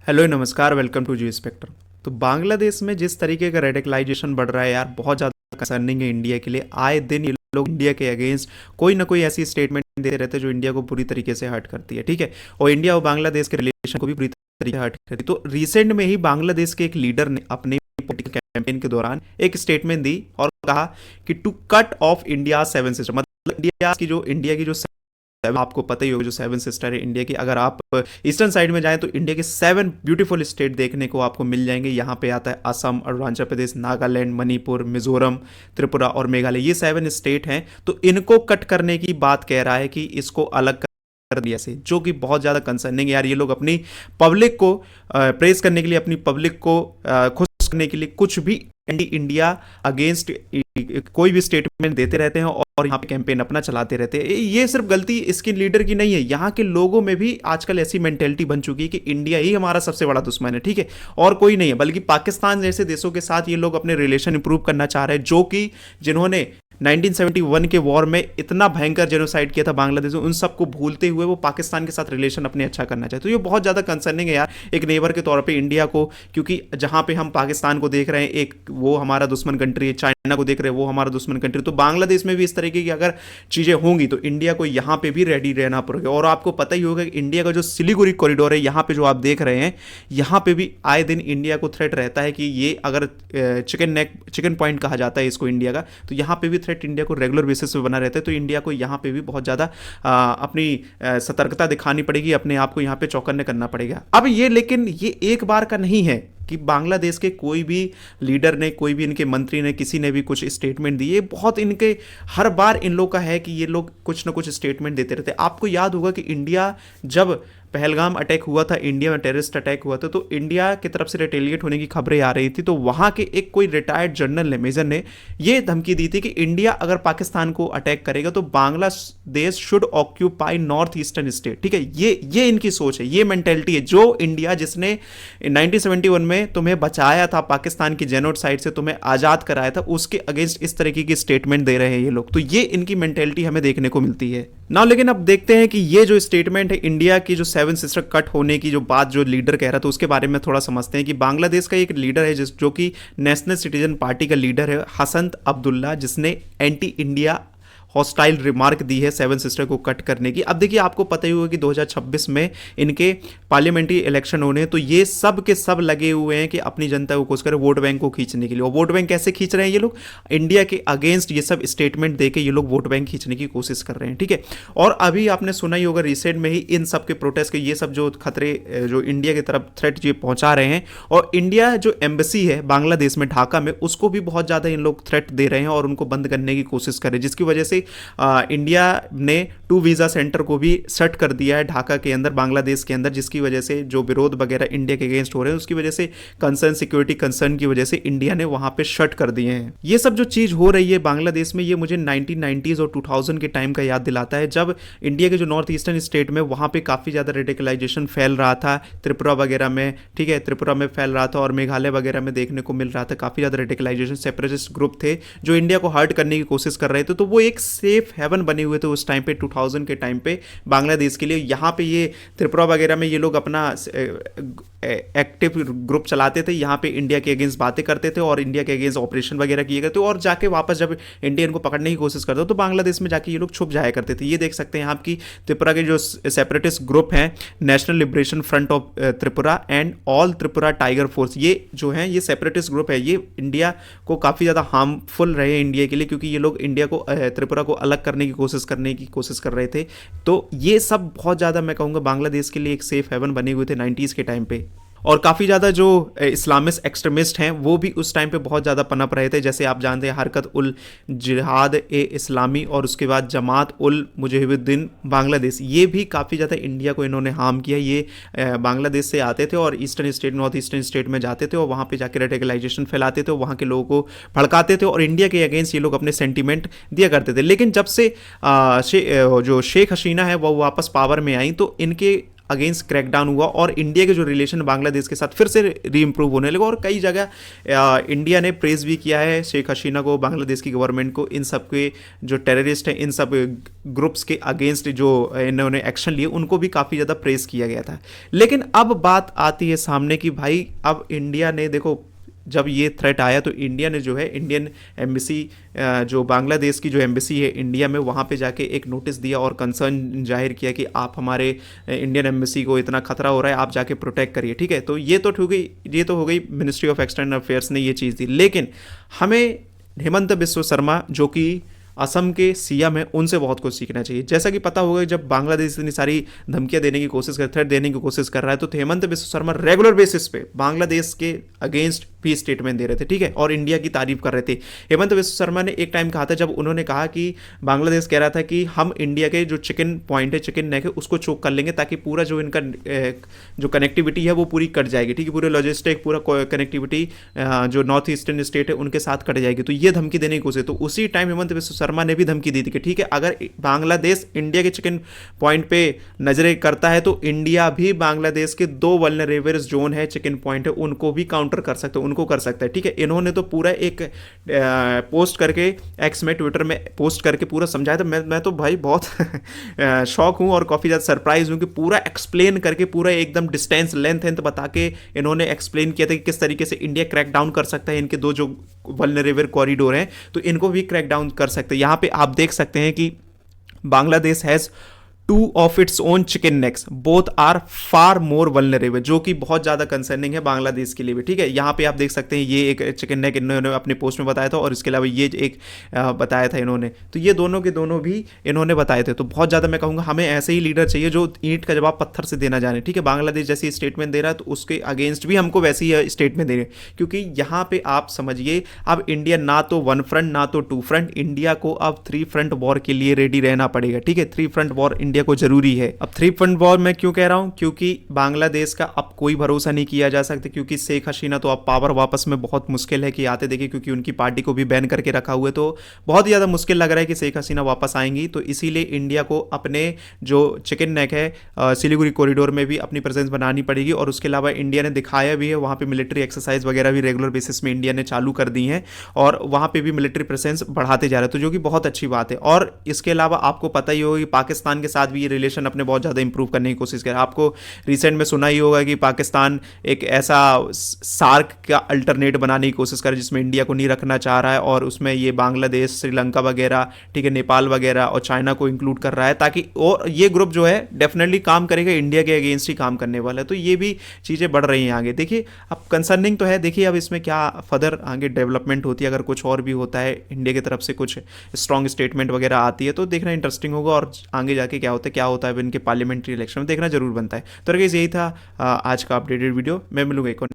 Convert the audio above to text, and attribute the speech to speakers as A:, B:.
A: Hello नमस्कार, welcome to G spectrum. तो बांग्लादेश में जिस तरीके का रेडिकलाइजेशन बढ़ रहा है यार, बहुत ज़्यादा कंसर्निंग है इंडिया के लिए। आए दिन ये लोग इंडिया के अगेंस्ट कोई ना कोई ऐसी स्टेटमेंट देते रहते हैं जो इंडिया को पूरी तरीके से हर्ट करती है, ठीक है। और इंडिया और बांग्लादेश के रिलेशन को भी पूरी तरीके से हर्ट करती है। तो रिसेंट में ही बांग्लादेश के एक लीडर ने अपने पॉलिटिकल कैंपेन के दौरान एक स्टेटमेंट दी और कहा कि to cut off India seven sister, मतलब इंडिया की जो आपको पता ही होगा जो सेवन सिस्टर है इंडिया की। अगर आप ईस्टर्न साइड में जाएं तो इंडिया के 7 ब्यूटीफुल स्टेट देखने को आपको मिल जाएंगे। यहाँ पे आता है असम, अरुणाचल प्रदेश, नागालैंड, मणिपुर, मिजोरम, त्रिपुरा और मेघालय। ये 7 स्टेट हैं। तो इनको कट करने की बात कह रहा है कि इसको अलग कर दिया से, जो कि बहुत ज़्यादा कंसर्निंग है यार। ये लोग अपनी पब्लिक को प्रेस करने के लिए, अपनी पब्लिक को खुश करने के लिए कुछ भी एंटी इंडिया अगेंस्ट कोई भी स्टेटमेंट देते रहते हैं और यहाँ पे कैंपेन अपना चलाते रहते हैं। ये सिर्फ गलती इसके लीडर की नहीं है, यहाँ के लोगों में भी आजकल ऐसी मेंटेलिटी बन चुकी है कि इंडिया ही हमारा सबसे बड़ा दुश्मन है, ठीक है, और कोई नहीं है। बल्कि पाकिस्तान जैसे देशों के साथ ये लोग अपने रिलेशन इंप्रूव करना चाह रहे हैं, जो कि जिन्होंने 1971 के वॉर में इतना भयंकर जेनोसाइड किया था बांग्लादेश में, उन सबको भूलते हुए वो पाकिस्तान के साथ रिलेशन अपने अच्छा करना चाहते। तो ये बहुत ज़्यादा कंसर्निंग है यार एक नेबर के तौर पे इंडिया को, क्योंकि जहाँ पे हम पाकिस्तान को देख रहे हैं एक वो हमारा दुश्मन कंट्री है, चाइना को देख रहे हैं वो हमारा दुश्मन कंट्री, तो बांग्लादेश में भी इस तरीके की अगर चीज़ें होंगी तो इंडिया को यहाँ पे भी रेडी रहना पड़ेगा। और आपको पता ही होगा कि इंडिया का जो सिलीगुड़ी कॉरिडोर है, यहाँ पे जो आप देख रहे हैं, यहाँ पे भी आए दिन इंडिया को थ्रेट रहता है कि ये अगर चिकन पॉइंट कहा जाता है इसको इंडिया का, तो यहाँ पे भी थ्रेट इंडिया को रेगुलर बेसिस पे बना रहता है। तो इंडिया को यहाँ पे भी बहुत ज़्यादा अपनी सतर्कता दिखानी पड़ेगी, अपने आप को यहाँ पे चौकन्ने करना पड़ेगा। अब ये लेकिन ये एक बार का नहीं है कि बांग्लादेश के कोई भी लीडर ने, कोई भी इनके मंत्री ने, किसी ने भी कुछ स्टेटमेंट दिए। बहुत इनके हर बार इन लोग का है कि ये लोग कुछ ना कुछ स्टेटमेंट देते रहते हैं। आपको याद होगा कि इंडिया जब पहलगाम अटैक हुआ था, इंडिया में टेररिस्ट अटैक हुआ था, तो इंडिया की तरफ से रिटेलिएट होने की खबरें आ रही थी। तो वहाँ के एक कोई रिटायर्ड जनरल ने, मेजर ने ये धमकी दी थी कि इंडिया अगर पाकिस्तान को अटैक करेगा तो Bangladesh should occupy north eastern state, ठीक है। ये इनकी सोच है, ये मेंटेलिटी है। जो इंडिया जिसने 1971 में तुम्हें बचाया था पाकिस्तान की जेनोसाइड से, तुम्हें आज़ाद कराया था, उसके अगेंस्ट इस तरीके की स्टेटमेंट दे रहे हैं ये लोग। तो ये इनकी मेंटेलिटी हमें देखने को मिलती है ना। लेकिन अब देखते हैं कि ये जो स्टेटमेंट है इंडिया की, जो 7 सिस्टर कट होने की जो बात जो लीडर कह रहा था, उसके बारे में थोड़ा समझते हैं कि बांग्लादेश का एक लीडर है जो कि नेशनल सिटीजन पार्टी का लीडर है, हसनत अब्दुल्ला, जिसने एंटी इंडिया हॉस्टाइल रिमार्क दी है 7 सिस्टर को कट करने की। अब देखिए, आपको पता ही होगा कि 2026 में इनके पार्लियामेंट्री इलेक्शन होने हैं। तो ये सब के सब लगे हुए हैं कि अपनी जनता को खुश करें, वोट बैंक को खींचने के लिए। और वोट बैंक कैसे खींच रहे हैं ये लोग? इंडिया के अगेंस्ट ये सब स्टेटमेंट देके ये लोग वोट बैंक खींचने की कोशिश कर रहे हैं, ठीक है। और अभी आपने सुना ही होगा रिसेंट में ही इन सब के प्रोटेस्ट के, ये सब जो खतरे जो इंडिया की तरफ थ्रेट ये पहुंचा रहे हैं, और इंडिया जो एम्बेसी है बांग्लादेश में ढाका में, उसको भी बहुत ज़्यादा इन लोग थ्रेट दे रहे हैं और उनको बंद करने की कोशिश कर रहे हैं, जिसकी वजह से इंडिया ने 2 वीज़ा सेंटर को भी शट कर दिया है ढाका के अंदर, बांग्लादेश के अंदर, जिसकी वजह से जो विरोध वगैरह इंडिया के अगेंस्ट हो रहे हैं उसकी वजह से, कंसर्न सिक्योरिटी कंसर्न की वजह से इंडिया ने वहां पे शट कर दिए हैं। ये सब जो चीज़ हो रही है बांग्लादेश में, ये मुझे 1990s और 2000 के टाइम का याद दिलाता है, जब इंडिया के जो नॉर्थ ईस्टर्न स्टेट में वहाँ पे काफ़ी ज़्यादा रेडिकलाइजेशन फैल रहा था, त्रिपुरा वगैरह में, ठीक है, त्रिपुरा में फैल रहा था और मेघालय वगैरह में देखने को मिल रहा था। काफ़ी ज़्यादा रेडिकलाइजेशन, सेपरेटिस्ट ग्रुप थे जो इंडिया को हर्ट करने की कोशिश कर रहे थे। तो वो एक सेफ हेवन बने हुए थे उस टाइम पे, 2000 के टाइम पे बांग्लादेश के लिए। यहाँ पे ये त्रिपुरा वगैरह में ये लोग अपना एक्टिव ग्रुप चलाते थे, यहाँ पे इंडिया के अगेंस्ट बातें करते थे और इंडिया के अगेंस्ट ऑपरेशन वगैरह किए गए थे, और जाके वापस जब इंडिया इनको पकड़ने की कोशिश करते तो बांग्लादेश में जाके ये लोग छुप जाया करते थे। ये देख सकते हैं आप कि त्रिपुरा के जो सेपरेटिस्ट ग्रुप हैं, national liberation front of Tripura and all Tripura tiger force, ये जो है ये सेपरेटिस्ट ग्रुप है, ये इंडिया को काफ़ी ज़्यादा हार्मफुल रहे इंडिया के लिए, क्योंकि ये लोग इंडिया को, त्रिपुरा को अलग करने की कोशिश कर रहे थे। तो ये सब बहुत ज़्यादा, मैं कहूँगा, बांग्लादेश के लिए एक सेफ हेवन बने हुए थे 90s के टाइम पे। और काफ़ी ज़्यादा जो इस्लामिस्ट एक्सट्रीमिस्ट हैं वो भी उस टाइम पे बहुत ज़्यादा पनप रहे थे, जैसे आप जानते हैं हरकत उल जिहाद ए इस्लामी और उसके बाद जमात उल मुजाहिदीन बांग्लादेश, ये भी काफ़ी ज़्यादा इंडिया को इन्होंने हार्म किया। ये बांग्लादेश से आते थे और eastern state, north eastern state में जाते थे और वहाँ पर जाकर रेडिकलाइजेशन फैलाते थे, वहाँ के लोगों को भड़काते थे और इंडिया के अगेंस्ट ये लोग अपने सेंटीमेंट दिया करते थे। लेकिन जब से जो शेख हसीना है वो वापस पावर में आई, तो इनके अगेंस्ट क्रैकडाउन हुआ और इंडिया के जो रिलेशन बांग्लादेश के साथ फिर से री इम्प्रूव होने लगे। और कई जगह इंडिया ने प्रेज भी किया है शेख हसीना को, बांग्लादेश की गवर्नमेंट को, इन सब के जो टेररिस्ट हैं, इन सब ग्रुप्स के अगेंस्ट जो इन्होंने एक्शन लिए उनको भी काफ़ी ज़्यादा प्रेज किया गया था। लेकिन अब बात आती है सामने कि भाई अब इंडिया ने देखो, जब ये थ्रेट आया तो इंडिया ने जो है इंडियन एम्बेसी, जो बांग्लादेश की जो एम्बेसी है इंडिया में, वहाँ पे जाके एक नोटिस दिया और कंसर्न जाहिर किया कि आप हमारे इंडियन एम्बेसी को इतना खतरा हो रहा है, आप जाके प्रोटेक्ट करिए। ठीक है, तो ये तो हो गई, ये तो हो गई मिनिस्ट्री ऑफ एक्सटर्नल अफेयर्स ने ये चीज़ दी। लेकिन हमें हेमंत बिस्व शर्मा जो कि असम के सीएम है उनसे बहुत कुछ सीखना चाहिए। जैसा कि पता होगा, जब बांग्लादेश इतनी सारी धमकियां देने की कोशिश कर, थ्रेट देने की कोशिश कर रहा है, तो हेमंत बिस्व शर्मा रेगुलर बेसिस पे बांग्लादेश के अगेंस्ट भी स्टेटमेंट दे रहे थे। ठीक है, और इंडिया की तारीफ कर रहे थे। हेमंत बिस्व शर्मा ने एक टाइम कहा था, जब उन्होंने कहा कि बांग्लादेश कह रहा था कि हम इंडिया के जो चिकन पॉइंट है, चिकन नेक है, उसको चोक कर लेंगे ताकि पूरा जो इनका जो कनेक्टिविटी है वो पूरी कट जाएगी। ठीक है, पूरे लॉजिस्टिक, पूरा कनेक्टिविटी जो नॉर्थ ईस्टर्न स्टेट है उनके साथ कट जाएगी। तो ये धमकी देने की कोशिश, तो उसी टाइम हेमंत बिस्व शर्मा ने भी धमकी दी थी कि ठीक है, अगर बांग्लादेश इंडिया के चिकन पॉइंट पे नजरें करता है तो इंडिया भी बांग्लादेश के 2 वल्नरेबल जोन है, चिकन पॉइंट है, उनको भी काउंटर कर सकते हैं, उनको कर सकता है। ठीक है, इन्होंने तो पूरा एक पोस्ट करके एक्स में, ट्विटर में पोस्ट करके पूरा समझाया था। मैं तो भाई बहुत शौक हूं और काफ़ी ज़्यादा सरप्राइज हूं कि पूरा एक्सप्लेन करके, पूरा एकदम डिस्टेंस लेंथ बता के इन्होंने एक्सप्लेन किया था कि किस तरीके से इंडिया क्रैक डाउन कर सकता है, इनके 2 जो वल्नरेबल कॉरिडोर हैं तो इनको भी क्रैक डाउन कर सकते हैं। यहाँ पे आप देख सकते हैं कि Bangladesh has 2 of its own chicken necks, both are far more vulnerable, जो कि बहुत ज़्यादा कंसर्निंग है बांग्लादेश के लिए भी। ठीक है, यहाँ पे आप देख सकते हैं ये एक चिकन नेक इन्होंने अपने पोस्ट में बताया था और इसके अलावा ये एक बताया था इन्होंने। तो ये दोनों के दोनों भी इन्होंने बताए थे। तो बहुत ज़्यादा मैं कहूँगा हमें ऐसे ही लीडर चाहिए जो ईंट का जवाब पत्थर से देना जाने। ठीक है, बांग्लादेश जैसी स्टेटमेंट दे रहा है तो उसके अगेंस्ट भी हमको वैसी ही स्टेटमेंट दे रहे हैं, क्योंकि यहाँ पे आप समझिए अब इंडिया ना तो 1 फ्रंट ना तो 2 फ्रंट, इंडिया को अब 3 फ्रंट वॉर के लिए रेडी रहना पड़ेगा। ठीक है, 3 फ्रंट वॉर इंडिया को जरूरी है। अब 3 फ्रंट वॉर मैं क्यों कह रहा हूं, क्योंकि बांग्लादेश का अब कोई भरोसा नहीं किया जा सकता, क्योंकि शेख हसीना तो अब पावर वापस में बहुत मुश्किल है कि आते देखिए, क्योंकि उनकी पार्टी को भी बैन करके रखा हुआ है। तो बहुत ही ज़्यादा मुश्किल लग रहा है कि शेख हसीना वापस आएंगी। तो इसीलिए इंडिया को अपने जो चिकन नेक है सिलीगुड़ी कॉरिडोर में भी अपनी प्रेजेंस बनानी पड़ेगी। और उसके अलावा इंडिया ने दिखाया भी है, वहाँ पे मिलिट्री एक्सरसाइज वगैरह भी रेगुलर बेसिस में इंडिया ने चालू कर दी हैं और वहाँ पे भी मिलिट्री प्रेजेंस बढ़ाते जा रहे हैं, तो जो कि बहुत अच्छी बात है। और इसके अलावा आपको पता ही होगा कि पाकिस्तान के साथ भी ये रिलेशन अपने बहुत ज़्यादा इंप्रूव करने की कोशिश कर। आपको रिसेंट में सुना ही होगा कि पाकिस्तान एक ऐसा सार्क का अल्टरनेट बनाने की कोशिश कर जिसमें इंडिया को नहीं रखना चाह रहा है और उसमें ये बांग्लादेश, श्रीलंका वगैरह, ठीक है, नेपाल वगैरह और चाइना को इंक्लूड कर रहा है, ताकि और ये ग्रुप जो है डेफिनेटली काम करेगा, इंडिया के अगेंस्ट ही काम करने वाला है। तो ये भी चीज़ें बढ़ रही हैं आगे। देखिए अब कंसर्निंग तो है, देखिए अब इसमें क्या फर्दर आगे डेवलपमेंट होती है, अगर कुछ और भी होता है, इंडिया की तरफ से कुछ स्ट्रॉन्ग स्टेटमेंट वगैरह आती है तो देखना इंटरेस्टिंग होगा और आगे जाके क्या होता है इनके पार्लियामेंट्री इलेक्शन में देखना जरूर बनता है। तो गाइस यही था आज का अपडेटेड वीडियो। मैं मिलूंगा एक और